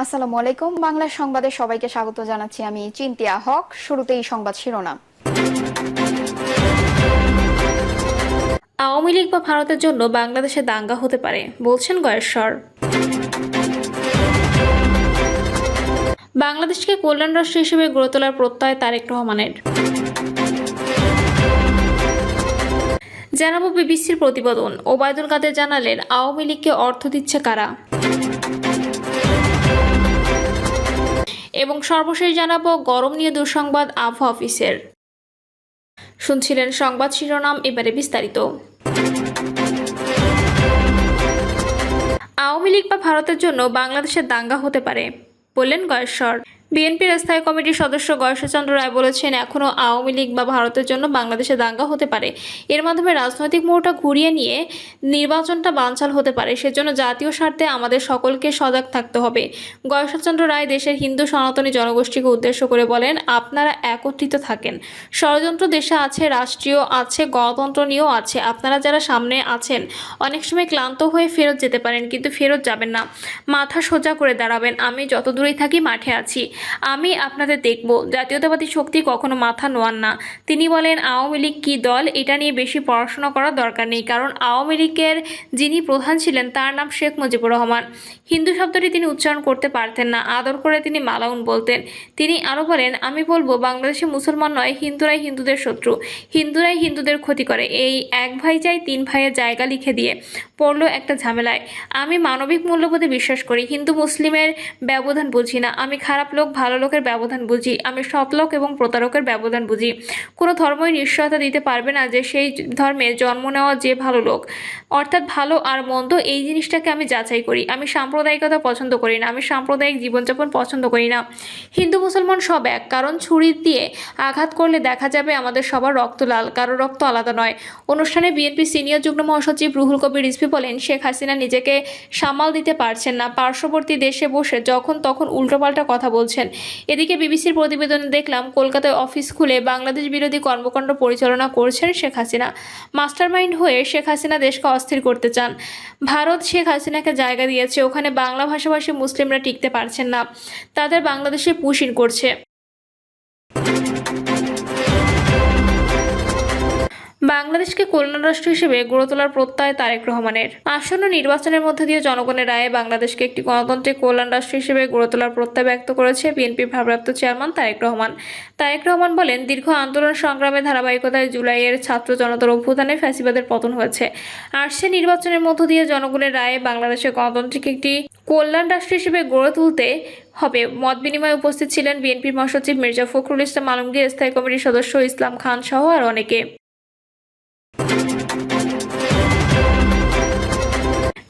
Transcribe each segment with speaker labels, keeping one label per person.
Speaker 1: আসসালামু আলাইকুম। বাংলা সংবাদে সবাইকে স্বাগত জানাচ্ছি। আমি চিন্তিয়া হক। শুরুতেই সংবাদ শিরোনাম।
Speaker 2: আওয়ামী লীগ বা ভারতের জন্য বাংলাদেশে দাঙ্গা হতে পারে, বলছেন গয়েশ্বর। বাংলাদেশকে কল্যাণ রাষ্ট্র হিসেবে গড়ে তোলার প্রত্যয় তারেক রহমানের। জানাবো বিবিসির প্রতিবেদন। ওবায়দুল কাদের জানালেন, আওয়ামী লীগকে অর্থ দিচ্ছে কারা। এবং সর্বশেষ জানাবো গরম নিয়ে দুঃসংবাদ আবহাওয়া অফিসের। শুনছিলেন সংবাদ শিরোনাম, এবারে বিস্তারিত। আওয়ামী লীগ বা ভারতের জন্য বাংলাদেশের দাঙ্গা হতে পারে, বললেন গয়েশ্বর। বিএনপির স্থায়ী কমিটির সদস্য গয়েশ্বরচন্দ্র রায় বলেছেন, এখনও আওয়ামী লীগ বা ভারতের জন্য বাংলাদেশে দাঙ্গা হতে পারে। এর মাধ্যমে রাজনৈতিক মোড়টা ঘুরিয়ে নিয়ে নির্বাচনটা বানচাল হতে পারে। সেজন্য জাতীয় স্বার্থে আমাদের সকলকে সজাগ থাকতে হবে। গয়েশ্বরচন্দ্র রায় দেশের হিন্দু সনাতনী জনগোষ্ঠীকে উদ্দেশ্য করে বলেন, আপনারা একত্রিত থাকেন। ষড়যন্ত্র দেশে আছে, রাষ্ট্রীয় আছে, গণতন্ত্র নিয়েও আছে। আপনারা যারা সামনে আছেন অনেক সময় ক্লান্ত হয়ে ফেরত যেতে পারেন, কিন্তু ফেরত যাবেন না, মাথা সোজা করে দাঁড়াবেন। আমি যত দূরেই থাকি মাঠে আছি, আমি আপনাদের দেখব। জাতীয়তাবাদী শক্তি কখনো মাথা নোয়ান না। তিনি বলেন, আওয়ামী লীগ কী দল এটা নিয়ে বেশি পড়াশোনা করার দরকার নেই, কারণ আওয়ামী লীগের যিনি প্রধান ছিলেন তার নাম শেখ মুজিবুর রহমান। হিন্দু শব্দটি তিনি উচ্চারণ করতে পারতেন না, আদর করে তিনি মালাউন বলতেন। তিনি আরও বলেন, আমি বলবো বাংলাদেশে মুসলমান নয়, হিন্দুরাই হিন্দুদের শত্রু, হিন্দুরাই হিন্দুদের ক্ষতি করে। এই এক ভাই চাই তিন ভাইয়ের জায়গা লিখে দিয়ে পড়লো একটা ঝামেলায়। আমি মানবিক মূল্যবোধে বিশ্বাস করি, হিন্দু মুসলিমের ব্যবধান বুঝি না। আমি খারাপ লোক ভালো লোকের ব্যবধান বুঝি, আমি সৎ লোক এবং প্রতারকের ব্যবধান বুঝি। কোনো ধর্মই নিশ্চয়তা দিতে পারবে না যে সেই ধর্মে জন্ম নেওয়া যে ভালো লোক, অর্থাৎ ভালো আর মন্দ এই জিনিসটাকে আমি যাচাই করি। আমি সাম্প্রদায়িকতা পছন্দ করি না, আমি সাম্প্রদায়িক জীবনযাপন পছন্দ করি না। হিন্দু মুসলমান সব এক, কারণ ছুরি দিয়ে আঘাত করলে দেখা যাবে আমাদের সবার রক্ত লাল, কারো রক্ত আলাদা নয়। অনুষ্ঠানে বিএনপি সিনিয়র যুগ্ম মহাসচিব রুহুল কবির রিজভী বলেন, শেখ হাসিনা নিজেকে সামাল দিতে পারছেন না, পার্শ্ববর্তী দেশে বসে যখন তখন উল্টোপাল্টা কথা বলছেন। এদিকে বিবিসির প্রতিবেদনে দেখলাম, কলকাতায় অফিস খুলে বাংলাদেশ বিরোধী কর্মকাণ্ড পরিচালনা করছেন শেখ হাসিনা। মাস্টারমাইন্ড হয়ে শেখ হাসিনা দেশকে অস্থির করতে চান। ভারত শেখ হাসিনাকে জায়গা দিয়েছে, ওখানে বাংলা ভাষাভাষী মুসলিমরা টিকতে পারছেন না, তাদের বাংলাদেশে পুশ ইন করছে। বাংলাদেশকে কল্যাণ রাষ্ট্র হিসেবে গড়ে তোলার প্রত্যয় তারেক রহমানের। আসন্ন নির্বাচনের মধ্য দিয়ে জনগণের রায়ে বাংলাদেশকে একটি গণতান্ত্রিক কল্যাণ রাষ্ট্র হিসেবে গড়ে তোলার প্রত্যয় ব্যক্ত করেছে বিএনপির ভারপ্রাপ্ত চেয়ারম্যান তারেক রহমান। তারেক রহমান বলেন, দীর্ঘ আন্দোলন সংগ্রামের ধারাবাহিকতায় জুলাইয়ের ছাত্র জনতার অভ্যুত্থানে ফ্যাসিবাদের পতন হয়েছে। আসছে নির্বাচনের মধ্য দিয়ে জনগণের রায়ে বাংলাদেশের গণতান্ত্রিক একটি কল্যাণ রাষ্ট্র হিসেবে গড়ে তুলতে হবে। মত বিনিময়ে উপস্থিত ছিলেন বিএনপির মহাসচিব মির্জা ফখরুল ইসলাম আলমগীর, স্থায়ী কমিটির সদস্য ইসলাম খান সহ আর অনেকে।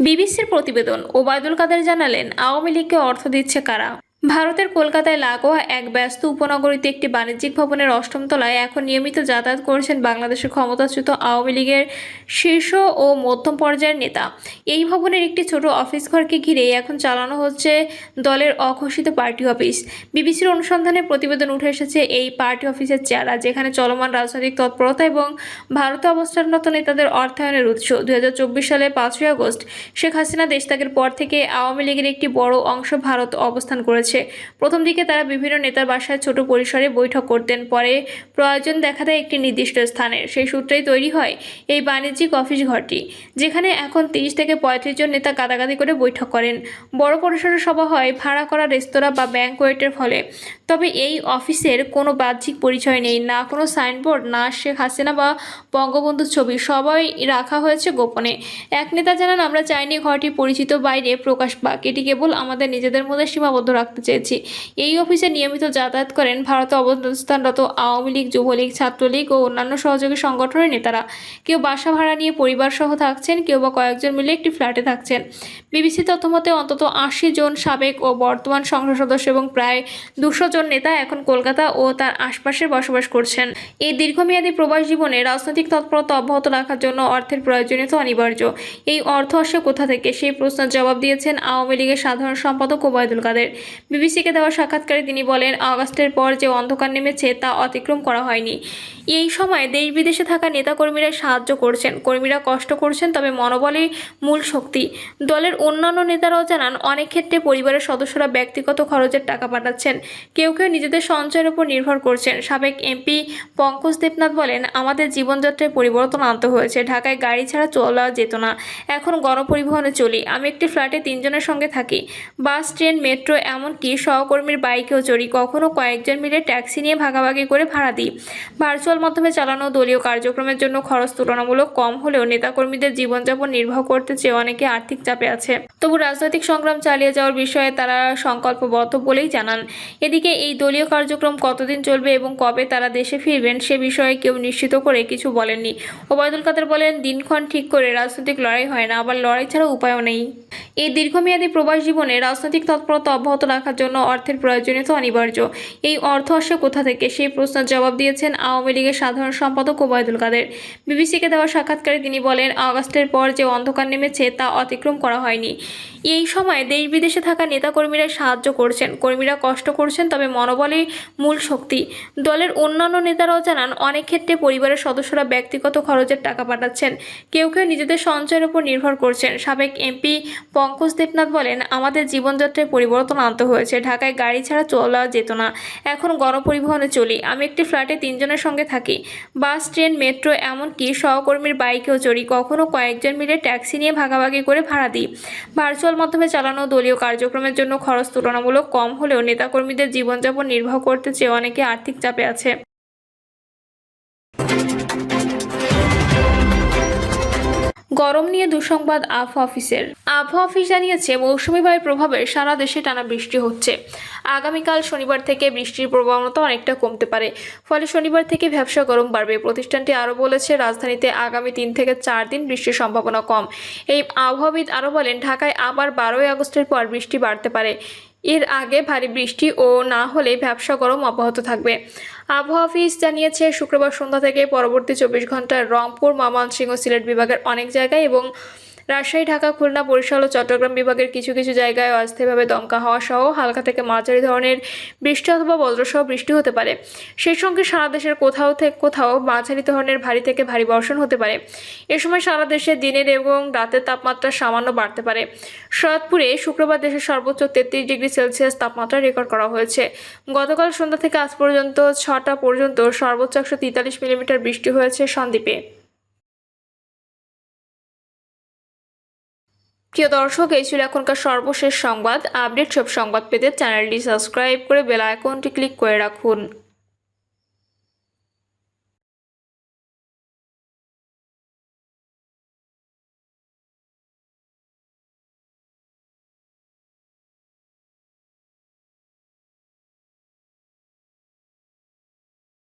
Speaker 2: বিবিসির প্রতিবেদন। ওবায়দুল কাদের জানালেন, আওয়ামী লীগকে অর্থ দিচ্ছে কারা। ভারতের কলকাতায় লাগোয়া এক ব্যস্ত উপনগরীতে একটি বাণিজ্যিক ভবনের অষ্টম তলায় এখন নিয়মিত যাতায়াত করছেন বাংলাদেশের ক্ষমতাচ্যুত আওয়ামী লীগের শীর্ষ ও মধ্যম পর্যায়ের নেতা। এই ভবনের একটি ছোট অফিস ঘরকে ঘিরে এখন চালানো হচ্ছে দলের অঘোষিত পার্টি অফিস। বিবিসির অনুসন্ধানে প্রতিবেদন উঠে এসেছে এই পার্টি অফিসের চেহারা, যেখানে চলমান রাজনৈতিক তৎপরতা এবং ভারতে অবস্থানরত নেতাদের অর্থায়নের উৎস। 2024 সালে 5ই আগস্ট শেখ হাসিনা দেশত্যাগের পর থেকে আওয়ামী লীগের একটি বড় অংশ ভারত অবস্থান করেছে। প্রথম দিকে তারা বিভিন্ন নেতার বাসায় ছোট পরিসরে বৈঠক করতেন, পরে প্রয়োজন দেখা দেয় একটি নির্দিষ্ট স্থানের। সেই সূত্রেই তৈরি হয় এই বাণিজ্যিক অফিস ঘরটি, যেখানে এখন 30 থেকে 35 জন নেতা গাদাগাদি করে বৈঠক করেন। বড় পরিসরে সভা হয় ভাড়া করা রেস্তোরাঁ বা ব্যাংকোয়েটের ফলে। তবে এই অফিসের কোনো বাহ্যিক পরিচয় নেই, না কোনো সাইনবোর্ড, না শেখ হাসিনা বা বঙ্গবন্ধুর ছবি, সবাই রাখা হয়েছে গোপনে। এক নেতা জানান, আমরা চাইনি ঘরটি পরিচিত বাইরে প্রকাশ পাক, এটি কেবল আমাদের নিজেদের মধ্যে সীমাবদ্ধ রাখতে চেয়েছি। এই অফিসে নিয়মিত যাতায়াত করেন ভারতে অবস্থানরত আওয়ামী লীগ, যুবলীগ, ছাত্রলীগ ও অন্যান্য সহযোগী সংগঠনের নেতারা। কেউ বাসা ভাড়া নিয়ে পরিবার সহ থাকছেন, কেউ বা কয়েকজন মিলে একটি ফ্ল্যাটে থাকছেন। বিবিসি তথ্যমতে অন্তত 80 জন সাবেক ও বর্তমান সংসদ সদস্য এবং প্রায় 200 জন নেতা এখন কলকাতা ও তার আশপাশে বসবাস করছেন। এই দীর্ঘমেয়াদী প্রবাস জীবনে রাজনৈতিক তৎপরতা অব্যাহত রাখার জন্য অর্থের প্রয়োজনীয়তা অনিবার্য। এই অর্থ আসে কোথা থেকে, সেই প্রশ্নের জবাব দিয়েছেন আওয়ামী লীগের সাধারণ সম্পাদক ওবায়দুল কাদের। বিবিসিকে দেওয়া সাক্ষাৎকারে তিনি বলেন, আগস্টের পর যে অন্ধকার নেমেছে তা অতিক্রম করা হয়নি। এই সময় দেশ বিদেশে থাকা নেতাকর্মীরা সাহায্য করছেন, কর্মীরা কষ্ট করছেন, তবে মনোবলই মূল শক্তি। দলের অন্যান্য নেতারাও জানান, অনেক ক্ষেত্রে পরিবারের সদস্যরা ব্যক্তিগত খরচের টাকা পাঠাচ্ছেন, কেউ কেউ নিজেদের সঞ্চয়ের উপর নির্ভর করছেন। সাবেক এমপি পঙ্কজ দেবনাথ বলেন, আমাদের জীবনযাত্রায় পরিবর্তন আনতে হয়েছে। ঢাকায় গাড়ি ছাড়া চলা যেত না, এখন গণপরিবহনে চলি। আমি একটি ফ্ল্যাটে 3 জনের সঙ্গে থাকি, বাস, ট্রেন, মেট্রো, এমনকি সহকর্মীর বাইকেও চড়ি। কখনো কয়েকজন মিলে ট্যাক্সি নিয়ে ভাগাভাগি করে ভাড়া দিই। ভার্চুয়াল মাধ্যমে চালানো দলীয় কার্যক্রমের জন্য খরচ তুলনামূলক কম হলেও নেতাকর্মীদের জীবনযাপন নির্বাহ করতে চেয়ে অনেকে আর্থিক চাপে আছে। তবু রাজনৈতিক সংগ্রাম চালিয়ে যাওয়ার বিষয়ে তারা সংকল্পবদ্ধ বলেই জানান। এদিকে এই দলীয় কার্যক্রম কতদিন চলবে এবং কবে তারা দেশে ফিরবেন সে বিষয়ে কেউ নিশ্চিত করে কিছু বলেননি। ওবায়দুল কাদের বলেন, দিনক্ষণ ঠিক করে রাজনৈতিক লড়াই হয় না, আবার লড়াই ছাড়া উপায়ও নেই। এই দীর্ঘমেয়াদী প্রবাস জীবনে রাজনৈতিক তৎপরতা অব্যাহত রাখার জন্য অর্থের প্রয়োজনীয়তা অনিবার্য। এই অর্থ আসে কোথা থেকে, সেই প্রশ্নের জবাব দিয়েছেন আওয়ামী লীগের সাধারণ সম্পাদক ওবায়দুল কাদের। বিবিসিকে দেওয়া সাক্ষাৎকারে তিনি বলেন, আগস্টের পর যে অন্ধকার নেমেছে তা অতিক্রম করা হয়নি। এই সময় দেশ বিদেশে থাকা নেতাকর্মীরা সাহায্য করছেন, কর্মীরা কষ্ট করছেন, তবে মনোবলই মূল শক্তি। দলের অন্যান্য নেতারাও জানান, অনেক ক্ষেত্রে পরিবারের সদস্যরা ব্যক্তিগত খরচের টাকা পাঠাচ্ছেন, কেউ কেউ নিজেদের সঞ্চয়ের উপর নির্ভর করছেন। সাবেক এমপি পঙ্কজ দেবনাথ বলেন, আমাদের জীবনযাত্রায় পরিবর্তন আনতে হয়েছে। ঢাকায় গাড়ি ছাড়া চলা যেত না, এখন গণপরিবহনে চলি। আমি একটি ফ্ল্যাটে 3 জনের সঙ্গে থাকি, বাস, ট্রেন, মেট্রো, এমনকি সহকর্মীর বাইকেও চড়ি। কখনো কয়েকজন মিলে ট্যাক্সি নিয়ে ভাগাভাগি করে ভাড়া দিই। ভার্চুয়াল মাধ্যমে চালানো দলীয় কার্যক্রমের জন্য খরচ তুলনামূলক কম হলেও নেতাকর্মীদের জীবনযাপন নির্বাহ করতে চেয়ে অনেকে আর্থিক চাপে আছে। গরম নিয়ে দুঃসংবাদ আবহাওয়া অফিসের। আবহাওয়া অফিস জানিয়েছে, মৌসুমি বায়ুর প্রভাবে সারা দেশে টানা বৃষ্টি হচ্ছে। আগামীকাল শনিবার থেকে বৃষ্টির প্রবণতা অনেকটা কমতে পারে, ফলে শনিবার থেকে ভ্যাপসা গরম বাড়বে। প্রতিষ্ঠানটি আরও বলেছে, রাজধানীতে আগামী 3 থেকে 4 দিন বৃষ্টির সম্ভাবনা কম। এই আবহাওয়াবিদ আরও বলেন, ঢাকায় আবার 12ই আগস্টের পর বৃষ্টি বাড়তে পারে। এর আগে ভারী বৃষ্টি ও না হলে ভ্যাপসা গরম অব্যাহত থাকবে। আবহাওয়া অফিস জানিয়েছে, শুক্রবার সন্ধ্যা থেকে পরবর্তী 24 ঘন্টায় রংপুর, ময়মনসিংহ, সিলেট বিভাগের অনেক জায়গায় এবং রাজশাহী, ঢাকা, খুলনা, বরিশাল ও চট্টগ্রাম বিভাগের কিছু কিছু জায়গায় অস্থায়ীভাবে দমকা হাওয়া সহ হালকা থেকে মাঝারি ধরনের বৃষ্টি অথবা বজ্রসহ বৃষ্টি হতে পারে। সেই সঙ্গে সারা দেশের কোথাও মাঝারি ধরনের ভারী থেকে ভারী বর্ষণ হতে পারে। এ সময় সারা দেশে দিনের এবং রাতের তাপমাত্রা সামান্য বাড়তে পারে। সৈয়দপুরে শুক্রবার দেশের সর্বোচ্চ 33 ডিগ্রি সেলসিয়াস তাপমাত্রা রেকর্ড করা হয়েছে। গতকাল সন্ধ্যা থেকে আজ পর্যন্ত 6টা পর্যন্ত সর্বোচ্চ 143 মিলিমিটার বৃষ্টি হয়েছে সন্দ্বীপে। প্রিয় দর্শক, এই ছিল এখনকার সর্বশেষ সংবাদ। আপডেট সব সংবাদ পেতে চ্যানেলটি সাবস্ক্রাইব করে বেল আইকনটি ক্লিক করে রাখুন।